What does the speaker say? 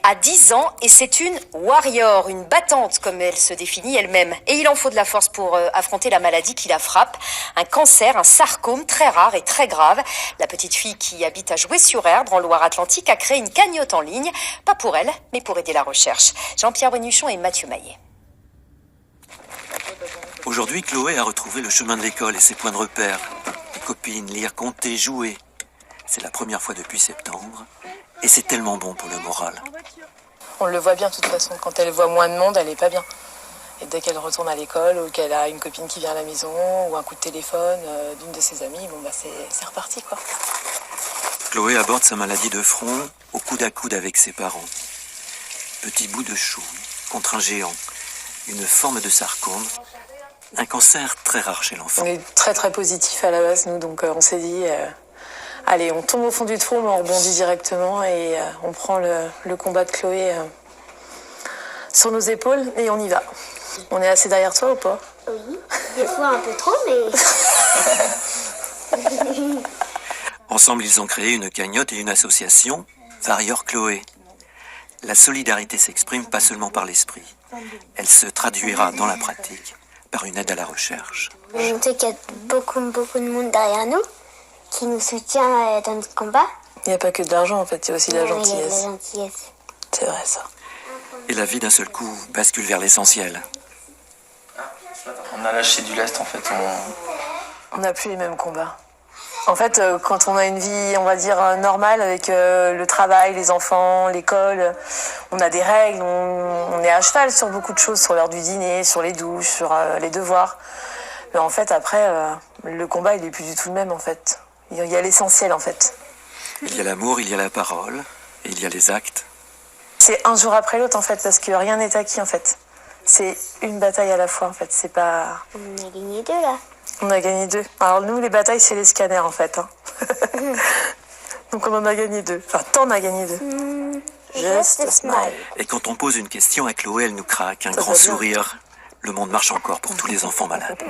a 10 ans et c'est une warrior, une battante comme elle se définit elle-même. Et il en faut de la force pour affronter la maladie qui la frappe, un cancer, un sarcome très rare et très grave. La petite fille qui habite à Joué-sur-Erdre en Loire-Atlantique a créé une cagnotte en ligne, pas pour elle, mais pour aider la recherche. Jean-Pierre Benuchon et Mathieu Maillet. Aujourd'hui, Chloé a retrouvé le chemin de l'école et ses points de repère. Les copines, lire, compter, jouer. C'est la première fois depuis septembre et c'est tellement bon pour le moral. On le voit bien de toute façon, quand elle voit moins de monde, elle est pas bien. Et dès qu'elle retourne à l'école ou qu'elle a une copine qui vient à la maison ou un coup de téléphone d'une de ses amies, c'est reparti quoi. Chloé aborde sa maladie de front au coude à coude avec ses parents. Petit bout de chou contre un géant, une forme de sarcome, un cancer très rare chez l'enfant. On est très très positif à la base nous, donc on s'est dit allez, on tombe au fond du trou mais on rebondit directement et on prend le combat de Chloé sur nos épaules et on y va. On est assez derrière toi ou pas? Oui, des fois un peu trop mais... Ensemble, ils ont créé une cagnotte et une association, Warrior Chloé. La solidarité s'exprime pas seulement par l'esprit. Elle se traduira dans la pratique par une aide à la recherche. On sait qu'il y a beaucoup de monde derrière nous qui nous soutient dans notre combat. Il n'y a pas que de l'argent en fait, il y a aussi de la Oui, il y a gentillesse. de la gentillesse. C'est vrai ça. Et la vie d'un seul coup bascule vers l'essentiel. On a lâché du lest en fait. On n'a plus les mêmes combats. En fait, quand on a une vie, on va dire, normale avec le travail, les enfants, l'école, on a des règles, on est à cheval sur beaucoup de choses, sur l'heure du dîner, sur les douches, sur les devoirs. Mais en fait, après, le combat, il n'est plus du tout le même, en fait. Il y a l'essentiel, en fait. Il y a l'amour, il y a la parole, et il y a les actes. C'est un jour après l'autre, en fait, parce que rien n'est acquis, en fait. C'est une bataille à la fois, en fait. C'est pas... On a gagné 2 là. On a gagné 2. Alors nous, les batailles, c'est les scanners, en fait. Hein. Donc on en a gagné 2. Enfin, t'en as gagné 2. Just a smile. Et quand on pose une question à Chloé, elle nous craque, un grand sourire. Le monde marche encore pour tous les enfants malades.